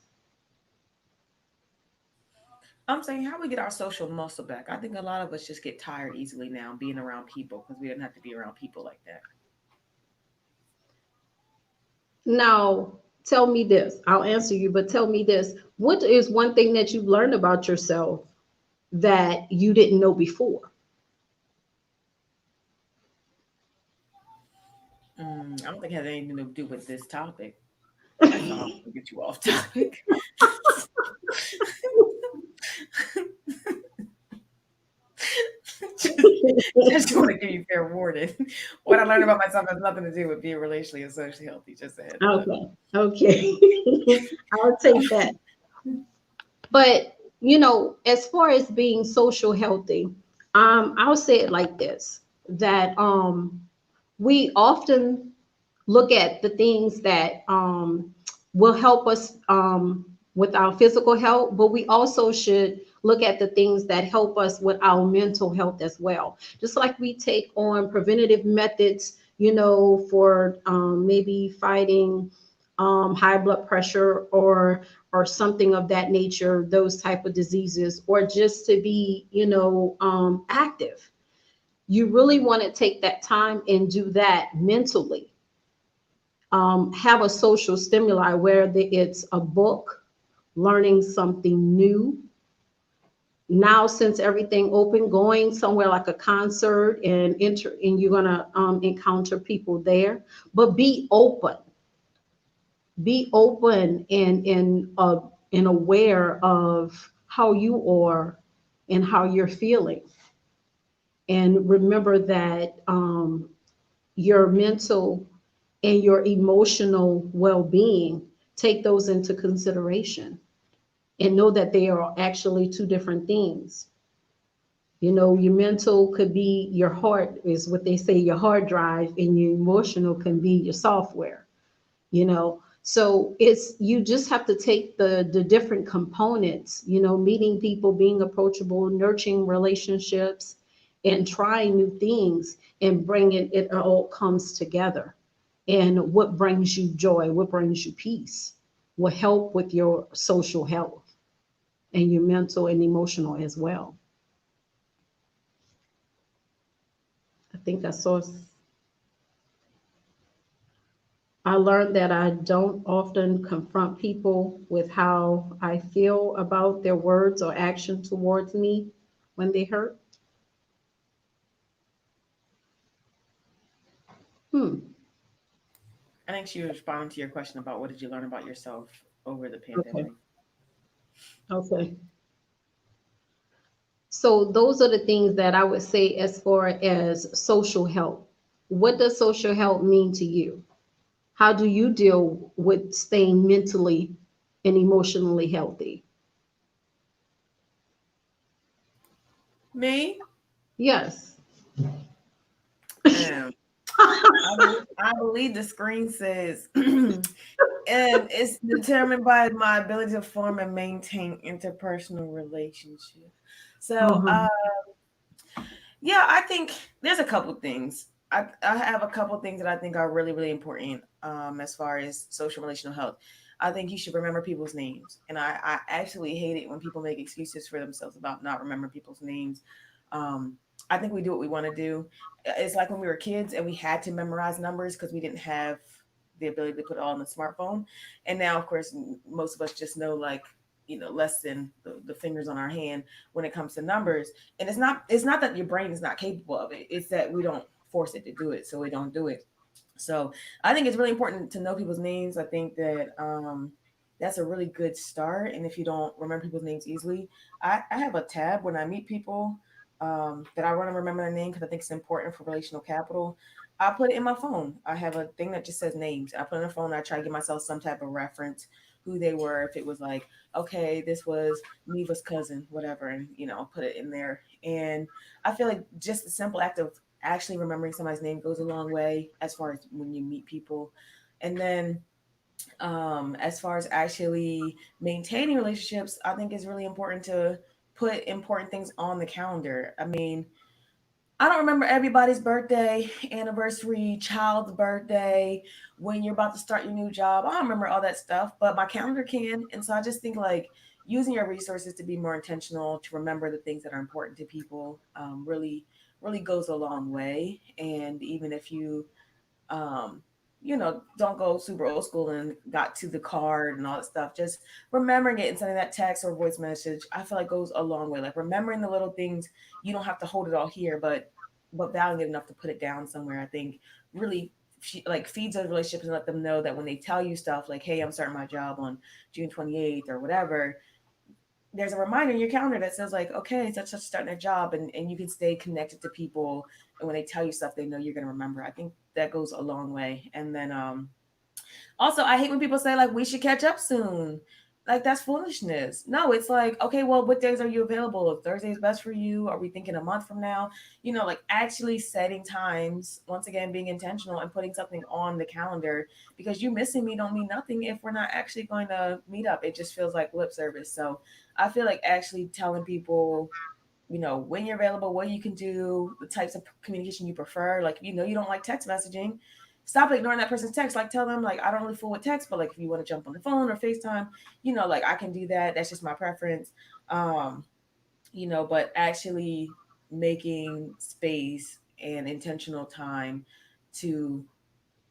A: I'm saying how we get our social muscle back. I think a lot of us just get tired easily now being around people because we didn't have to be around people like that.
B: Now, tell me this. I'll answer you, but tell me this. What is one thing that you've learned about yourself that you didn't know before?
A: I don't think it has anything to do with this topic. That's all. I'll get you off topic. just, just want to give you fair warning. What I learned about myself has nothing to do with being relationally and socially healthy. Just a heads up.
B: Okay. Okay. I'll take that. But, as far as being social healthy, I'll say it like this, that we often look at the things that will help us with our physical health, but we also should look at the things that help us with our mental health as well. Just like we take on preventative methods, for maybe fighting high blood pressure or something of that nature, those type of diseases, or just to be, active. You really want to take that time and do that mentally. Have a social stimuli, whether it's a book, learning something new. Now, since everything open, going somewhere like a concert and you're gonna encounter people there. But be open. Be open and aware of how you are and how you're feeling. And remember that your mental and your emotional well-being, take those into consideration and know that they are actually two different things. Your mental could be your heart, is what they say, your hard drive, and your emotional can be your software. So it's, you just have to take the different components, meeting people, being approachable, nurturing relationships, and trying new things, and bringing it all comes together. And what brings you joy, what brings you peace, will help with your social health and your mental and emotional as well. I think I learned that I don't often confront people with how I feel about their words or action towards me when they hurt. Hmm.
A: I think she was responding to your question about what did you learn about yourself over the
B: Okay.
A: pandemic.
B: Okay. So those are the things that I would say as far as social health. What does social health mean to you? How do you deal with staying mentally and emotionally healthy?
A: Me?
B: Yes.
A: Um, I believe the screen says, and it's determined by my ability to form and maintain interpersonal relationships. So,
B: Uh-huh.
A: yeah, I think there's a couple things. I have a couple things that I think are really, really important as far as social relational health. I think you should remember people's names. And I actually hate it when people make excuses for themselves about not remembering people's names. Um, I think we do what we want to do. It's like when we were kids and we had to memorize numbers because we didn't have the ability to put it all on the smartphone. And now, of course, most of us just know like, less than the fingers on our hand when it comes to numbers. And it's not that your brain is not capable of it. It's that we don't force it to do it, so we don't do it. So I think it's really important to know people's names. I think that that's a really good start. And if you don't remember people's names easily, I have a tab when I meet people that I want to remember their name because I think it's important for relational capital. I put it in my phone. I have a thing that just says names. I put it in the phone. I try to give myself some type of reference, who they were. If it was like, okay, this was Neva's cousin, whatever, and I'll put it in there. And I feel like just the simple act of actually remembering somebody's name goes a long way as far as when you meet people. And then as far as actually maintaining relationships, I think it's really important to put important things on the calendar. I mean, I don't remember everybody's birthday, anniversary, child's birthday, when you're about to start your new job. I don't remember all that stuff, but my calendar can. And so I just think like using your resources to be more intentional, to remember the things that are important to people, really, really goes a long way. And even if you um, don't go super old school and got to the card and all that stuff. Just remembering it and sending that text or voice message, I feel like goes a long way. Like remembering the little things, you don't have to hold it all here, but valuing it enough to put it down somewhere, I think really like feeds those relationships and let them know that when they tell you stuff like, hey, I'm starting my job on June 28th or whatever, there's a reminder in your calendar that says like, okay, such starting a job, and you can stay connected to people, and when they tell you stuff, they know you're going to remember. I think that goes a long way. And then also, I hate when people say like we should catch up soon. Like that's foolishness. No, it's like, okay, well, what days are you available? If Thursday is best for you, are we thinking a month from now? Like actually setting times, once again being intentional and putting something on the calendar, because you missing me don't mean nothing if we're not actually going to meet up. It just feels like lip service. So I feel like actually telling people, when you're available, what you can do, the types of communication you prefer. Like, you don't like text messaging, stop ignoring that person's text. Like, tell them, like, I don't really fool with text, but like, if you want to jump on the phone or FaceTime, like, I can do that. That's just my preference. Um, but actually making space and intentional time to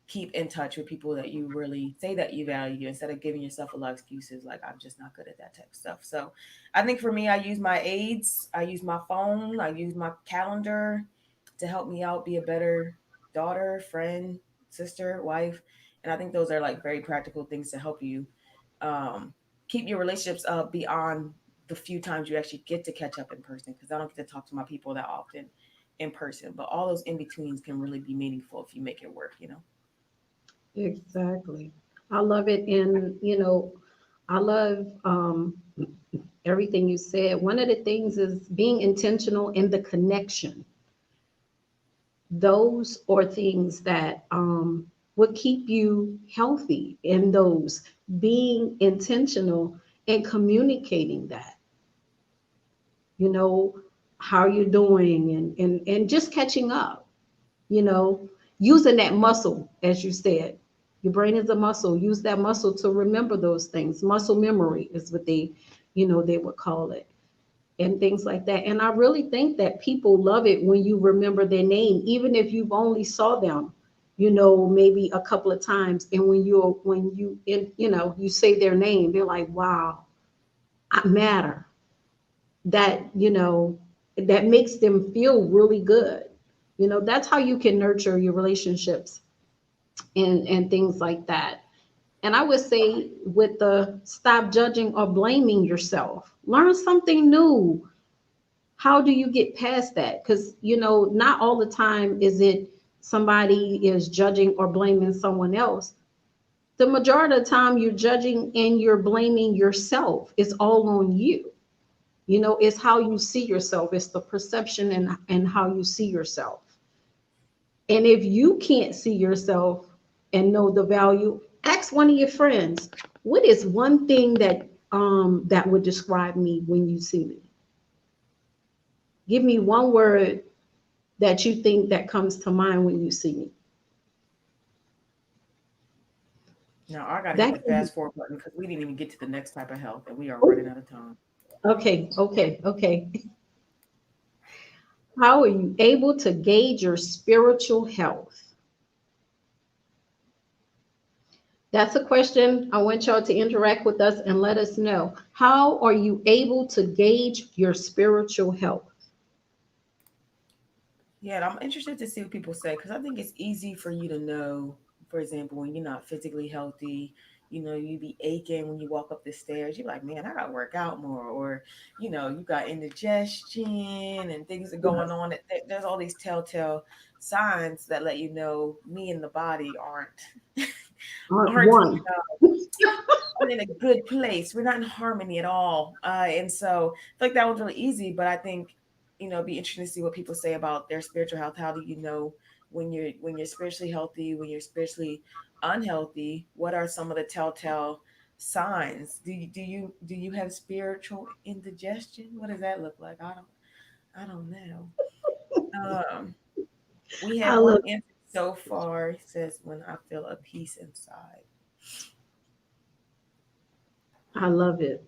A: keep in touch with people that you really say that you value instead of giving yourself a lot of excuses like I'm just not good at that type of stuff. So I think for me, I use my aids, I use my phone, I use my calendar to help me out be a better daughter, friend, sister, wife. And I think those are like very practical things to help you um, keep your relationships up beyond the few times you actually get to catch up in person, because I don't get to talk to my people that often in person, but all those in betweens can really be meaningful if you make it work.
B: Exactly. I love it. And, I love everything you said. One of the things is being intentional in the connection. Those are things that would keep you healthy in those, being intentional and communicating that, you know, how you're doing and just catching up, you know, using that muscle, as you said. Your brain is a muscle. Use that muscle to remember those things. Muscle memory is what they would call it, and things like that. And I really think that people love it when you remember their name, even if you've only saw them, maybe a couple of times. And when you say their name, they're like, wow, I matter. That makes them feel really good. That's how you can nurture your relationships and things like that. And I would say, with the stop judging or blaming yourself, learn something new. How do you get past that? Because, not all the time is it somebody is judging or blaming someone else. The majority of the time you're judging and you're blaming yourself. It's all on you. It's how you see yourself. It's the perception and how you see yourself. And if you can't see yourself and know the value, ask one of your friends, what is one thing that would describe me when you see me? Give me one word that you think that comes to mind when you see me.
A: Now I gotta hit
B: That
A: the
B: can be,
A: fast forward button because we didn't even get to the next type of health, and we are
B: oh,
A: running out of time.
B: okay, okay, okay. How are you able to gauge your spiritual health? That's a question. I want y'all to interact with us and let us know. How are you able to gauge your spiritual health?
A: Yeah, and I'm interested to see what people say because I think it's easy for you to know. For example, when you're not physically healthy, you be aching when you walk up the stairs. You're like, man, I gotta work out more. Or, you got indigestion and things are going
B: Yes.
A: on. There's all these telltale signs that let you know me and the body
B: Aren't
A: aren't
B: one.
A: aren't in a good place. We're not in harmony at all. And so I feel like that was really easy, but I think, it'd be interesting to see what people say about their spiritual health. How do you know when you're spiritually healthy, when you're spiritually unhealthy? What are some of the telltale signs? Do you have spiritual indigestion? What does that look like? I don't know. Um, we
B: I
A: have one
B: love,
A: answer so far. It says when I feel a peace inside.
B: I love it.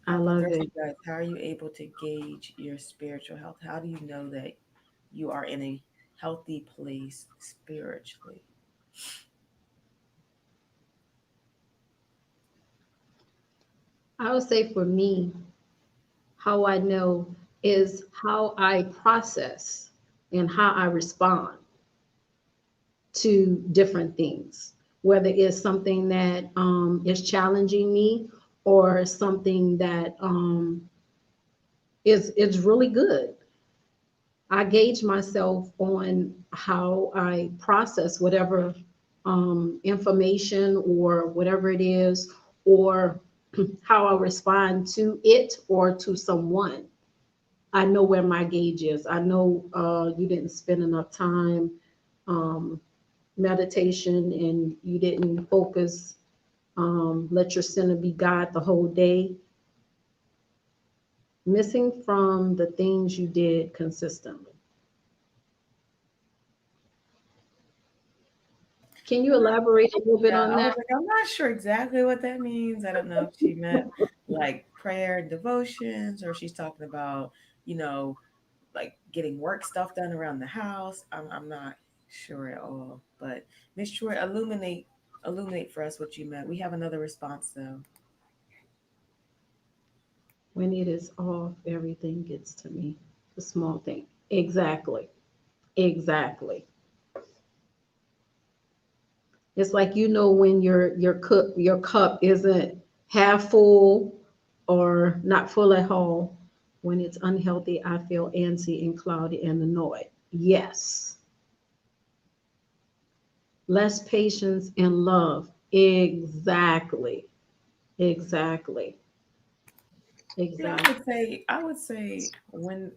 A: How
B: I
A: about the
B: love
A: rest
B: it.
A: of you guys? How are you able to gauge your spiritual health? How do you know that you are in a healthy place spiritually?
B: I would say for me, how I know is how I process and how I respond to different things, whether it's something that is challenging me or something that is really good. I gauge myself on how I process whatever information or whatever it is, or how I respond to it or to someone. I know where my gauge is. I know you didn't spend enough time um, meditation and you didn't focus, let your center be God the whole day, missing from the things you did consistently. Can you
A: I'm not,
B: elaborate a little bit
A: yeah,
B: on
A: I was
B: that?
A: like, I'm not sure exactly what that means. I don't know if she meant like prayer and devotions, or she's talking about, you know, like getting work stuff done around the house. I'm not sure at all. But Miss Troy, illuminate for us what you meant. We have another response though.
B: When it is off, everything gets to me. The small thing. Exactly. Exactly. It's like when your cup isn't half full or not full at all. When it's unhealthy, I feel antsy and cloudy and annoyed. Yes. Less patience and love. Exactly. Exactly.
A: Yeah,
B: Exactly.
A: I would say when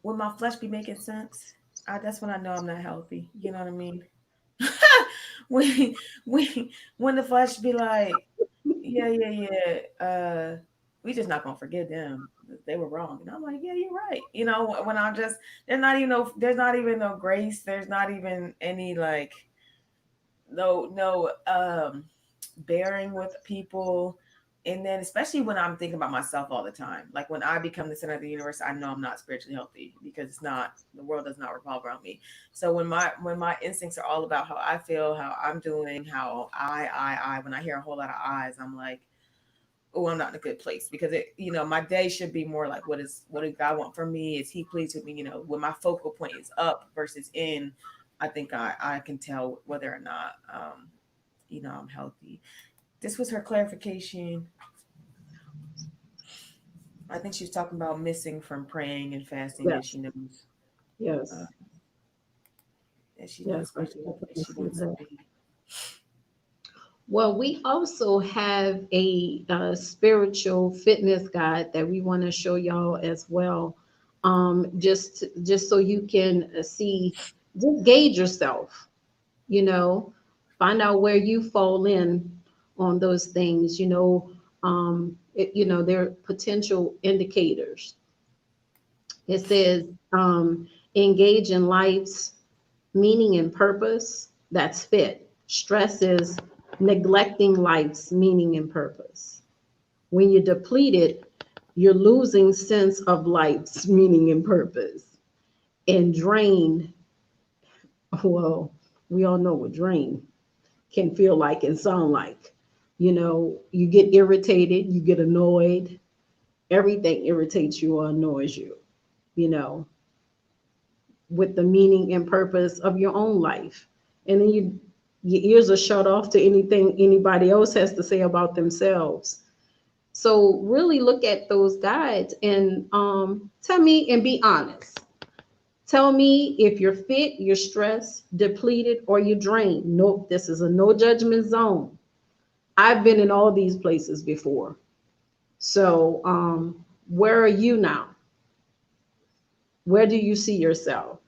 A: my flesh be making sense, that's when I know I'm not healthy. You know what I mean? when when when the flesh be like, yeah, yeah, yeah, we just not gonna forgive them. They were wrong. And I'm like, yeah, you're right. When I'm just there's not even no grace. There's not even any like no bearing with people. And then especially when I'm thinking about myself all the time, like when I become the center of the universe, I know I'm not spiritually healthy because it's not the world does not revolve around me. So when my instincts are all about how I feel, how I'm doing, how I when I hear a whole lot of eyes, I'm like, oh, I'm not in a good place because my day should be more like what does God want from me? Is he pleased with me? When my focal point is up versus in, I think I can tell whether or not I'm healthy. This was her clarification. I think she was talking about missing from praying and fasting as
B: Yes.
A: she knows
B: Yes.
A: uh, that she's not
B: Yes. I
A: spiritually healthy as
B: definitely
A: she
B: see
A: wants to
B: that.
A: be.
B: Well, we also have a, spiritual fitness guide that we want to show y'all as well. Just so you can see, just gauge yourself. You know, find out where you fall in on those things. They're potential indicators. It says, engage in life's meaning and purpose. That's fit. Stress is neglecting life's meaning and purpose. When you're depleted, you're losing sense of life's meaning and purpose. And drained, well, we all know what drain can feel like and sound like. You get irritated, you get annoyed. Everything irritates you or annoys you, you know, with the meaning and purpose of your own life. and then your ears are shut off to anything anybody else has to say about themselves. So really look at those guides and tell me and be honest. Tell me if you're fit, you're stressed, depleted, or you're drained. Nope, this is a no judgment zone. I've been in all these places before. So where are you now? Where do you see yourself?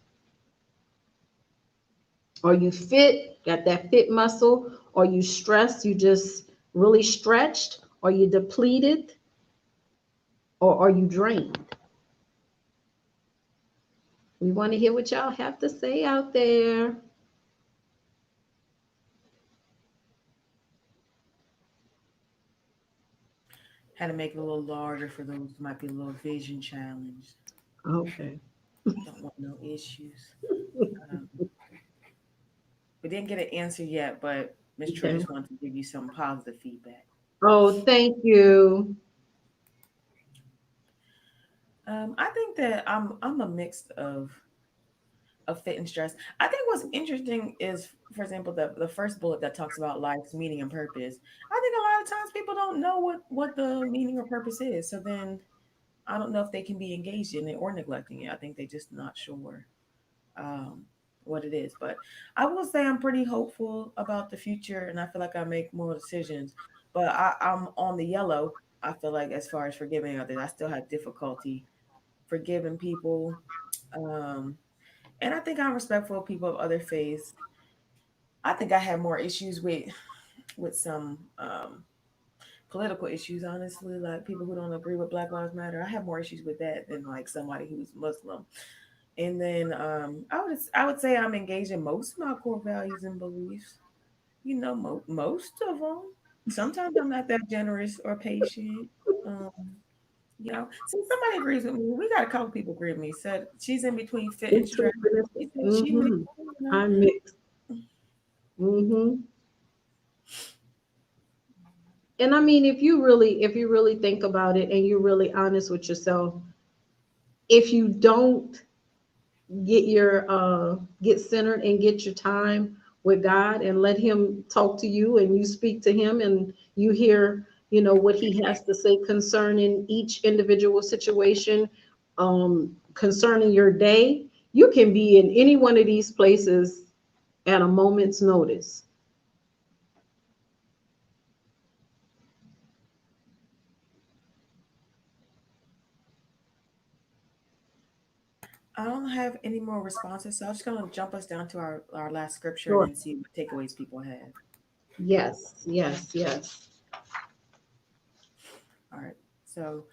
B: Are you fit? Got that fit muscle? Are you stressed? You just really stretched? Are you depleted? Or are you drained? We want to hear what y'all have to say out there.
A: Had to make it a little larger for those who might be a little vision challenged.
B: Okay.
A: Don't want no issues. Um, we didn't get an answer yet, but Miss True
B: Okay.
A: just wanted to give you some positive feedback.
B: Oh, thank you.
A: I think that I'm a mix of fit and stress. I think what's interesting is, for example, the first bullet that talks about life's meaning and purpose. I think a lot of times people don't know what the meaning or purpose is. So then I don't know if they can be engaged in it or neglecting it. I think they're just not sure um, what it is. But I will say I'm pretty hopeful about the future, and I feel like I make more decisions. But I'm on the yellow. I feel like as far as forgiving others, I still have difficulty forgiving people. Um, and I think I'm respectful of people of other faiths. I think I have more issues with some political issues, honestly, like people who don't agree with Black Lives Matter. I have more issues with that than like somebody who's Muslim. And then I would say I'm engaged in most of my core values and beliefs. Most of them. Sometimes I'm not that generous or patient. Um, since somebody agrees with me, we got a couple people agree with me. Said she's in between fit and stress. She said she mixed,
B: Mm-hmm.
A: you know.
B: I'm mixed. Mm-hmm. And I mean, if you really think about it and you're really honest with yourself, if you don't get centered and get your time with God and let him talk to you and you speak to him and you hear, what he has to say concerning each individual situation, concerning your day, you can be in any one of these places at a moment's notice.
A: I don't have any more responses, so I'm just gonna jump us down to our last scripture and
B: Sure.
A: then see what takeaways people have.
B: Yes, yes, yes,
A: All right. So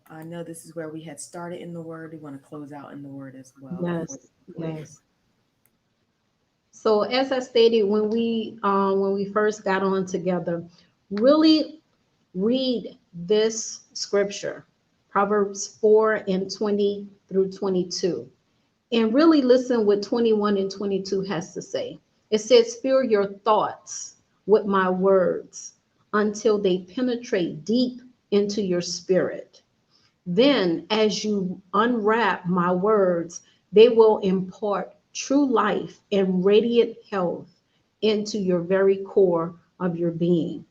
A: I know this is where we had started in the word. We want to close out in the word as well before
B: yes,
A: the takeaways.
B: yes. So as I stated when we first got on together, really read this scripture, Proverbs 4 and 20 through 22, and really listen what 21 and 22 has to say. It says, "Fill your thoughts with my words until they penetrate deep into your spirit. Then, as you unwrap my words, they will impart true life and radiant health into your very core of your being."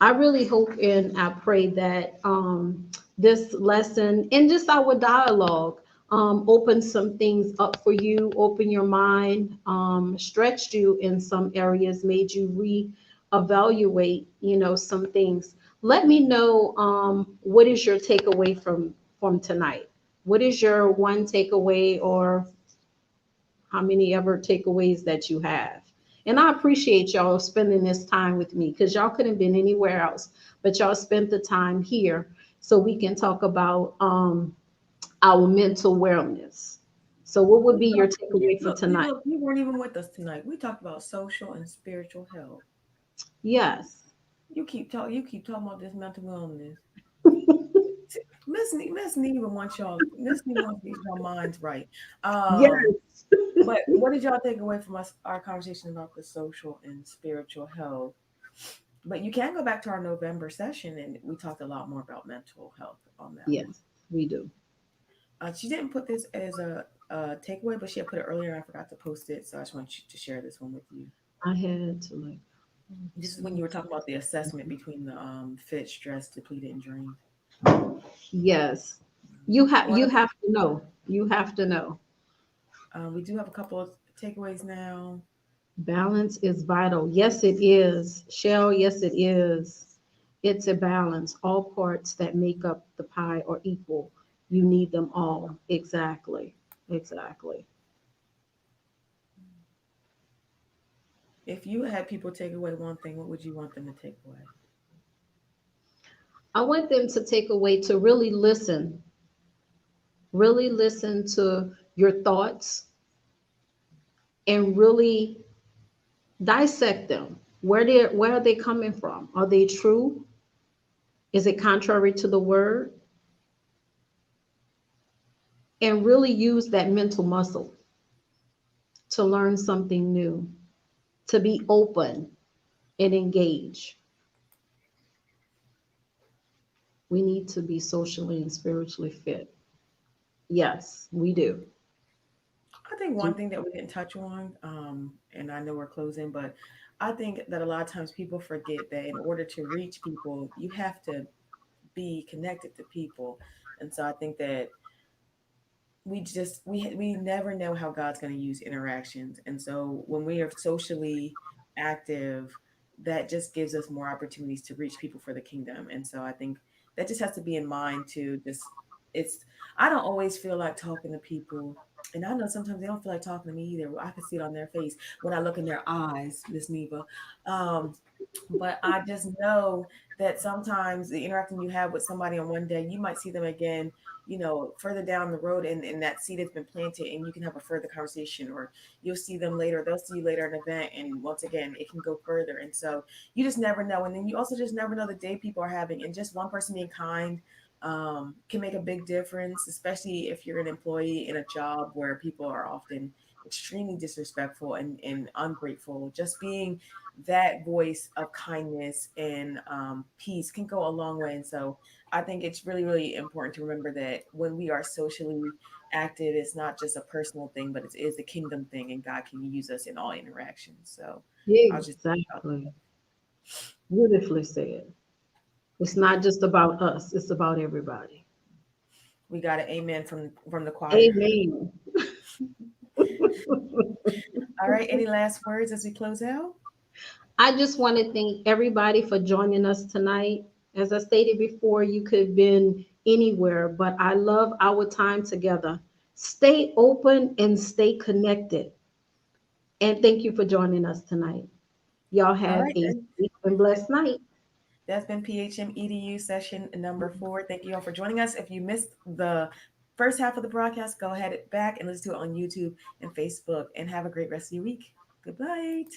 B: I really hope and I pray that this lesson and just our dialogue open some things up for you, open your mind, stretched you in some areas, made you reevaluate, some things. Let me know what is your takeaway from tonight. What is your one takeaway or how many ever takeaways that you have? And I appreciate y'all spending this time with me because y'all could have been anywhere else, but y'all spent the time here so we can talk about our mental wellness. So, what would
A: We
B: be your
A: talked,
B: takeaway for tonight?
A: you weren't even with us tonight. We talked about social and spiritual health.
B: Yes.
A: You keep talking about this mental wellness. Miss Neva wants to get your minds right.
B: Yes.
A: Um, but what did y'all take away from us our conversation about the social and spiritual health? But you can go back to our November session, and we talked a lot more about mental health on that one.
B: Yes, we do.
A: She didn't put this as a takeaway, but she had put it earlier and I forgot to post it. So I just want you to share this one with you.
B: I had to like.
A: This is when you were talking about the assessment between the fit, stress, depleted, and drained.
B: Yes,
A: One
B: you
A: of
B: have to know. You have to know.
A: we do have a couple of takeaways now.
B: Balance is vital. Yes, it is. Shell, yes, it is. It's a balance. All parts that make up the pie are equal. You need them all. Exactly. Exactly.
A: If you had people take away one thing, what would you want them to take away?
B: I want them to take away to really listen to your thoughts and really dissect them. Where are they coming from? Are they true? Is it contrary to the word? And really use that mental muscle to learn something new, to be open and engage. We need to be socially and spiritually fit. Yes, we do.
A: I think one thing that we didn't touch on, and I know we're closing, but I think that a lot of times people forget that in order to reach people, you have to be connected to people. And so I think that we never know how God's going to use interactions. And so when we are socially active, that just gives us more opportunities to reach people for the kingdom. And so I think that just has to be in mind too. Just it's I don't always feel like talking to people. And I know sometimes they don't feel like talking to me either. I can see it on their face when I look in their eyes, Miss Neva. Um, but I just know that sometimes the interaction you have with somebody on one day, you might see them again, further down the road, and that seed has been planted, and you can have a further conversation, or you'll see them later, they'll see you later at an event, and once again, it can go further. And so you just never know. And then you also just never know the day people are having, and just one person being kind can make a big difference, especially if you're an employee in a job where people are often extremely disrespectful and ungrateful. Just being that voice of kindness and peace can go a long way. And so I think it's really, really important to remember that when we are socially active, it's not just a personal thing, but it is a kingdom thing, and God can use us in all interactions. So I'll just
B: Exactly. Beautifully said. It's not just about us, it's about everybody.
A: we got an amen from the choir.
B: Amen.
A: All right, any last words as we close out?
B: I just want to thank everybody for joining us tonight. As I stated before, you could have been anywhere, but I love our time together. Stay open and stay connected. And thank you for joining us tonight. Y'all
A: All
B: have
A: right,
B: a
A: then.
B: safe and blessed night.
A: That's been PHM EDU session number 4. Thank you all for joining us. If you missed the first half of the broadcast, go ahead back and listen to it on YouTube and Facebook. And have a great rest of your week. Good night.